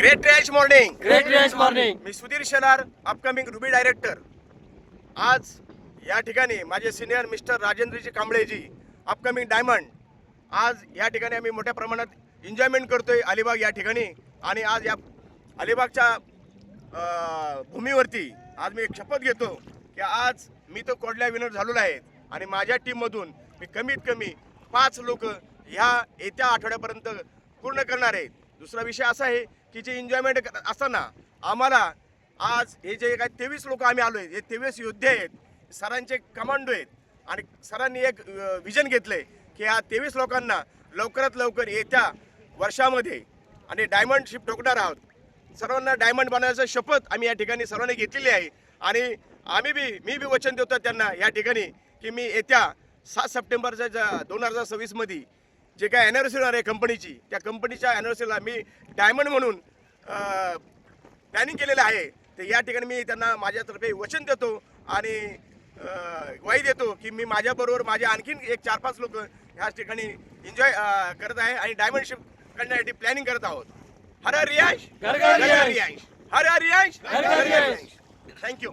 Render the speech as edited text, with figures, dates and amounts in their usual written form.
Great रियाज morning. Great रियाज morning. मी Sudhir Shelar, upcoming ruby director. आज या ठिकाणी माझे senior mister Rajendra ji Kamble ji, upcoming diamond. आज या ठिकाणी आम्ही मोठ्या प्रमाणात एन्जॉयमेंट करतोय अलिबाग या ठिकाणी. आणि आज या अलिबागच्या भूमीवरती आज मी एक शपथ घेतो की आज मी तो कोडल्या विनर झालेलो आहे आणि माझ्या टीममधून मी कमीत कमी 5 लोक ह्या येत्या आठवड्यापर्यंत पूर्ण करणार आहेत. दुसरा विषय असा आहे की जे एन्जॉयमेंट असताना आम्हाला आज हे जे काय 23 लोक आम्ही आलो आहे, हे 23 योद्धे आहेत, सरांचे कमांडो आहेत. आणि सरांनी एक विजन घेतलंय की या 23 लोकांना लवकरात लवकर येत्या वर्षामध्ये आणि डायमंडशिप ठोकणार आहोत. सर्वांना डायमंड बनवायचं शपथ आम्ही या ठिकाणी सर्वांनी घेतलेली आहे. आणि मी बी वचन देतो त्यांना या ठिकाणी की मी येत्या 7 सप्टेंबरच्या 2026 मध्ये जे काय ॲनिव्हर्सरी आहे कंपनीची, त्या कंपनीच्या ॲनिव्हर्सरीला मी डायमंड म्हणून प्लॅनिंग केलेलं आहे. तर या ठिकाणी मी त्यांना माझ्यातर्फे वचन देतो आणि ग्वाही देतो की मी माझ्याबरोबर माझे आणखीन एक 4-5 लोक ह्याच ठिकाणी एन्जॉय करत आहे आणि डायमंडशिप करण्यासाठी प्लॅनिंग करत आहोत. हर हर रियाज, घर घर रियाज. हर हर रियाज. घर घर रियाज. थँक्यू.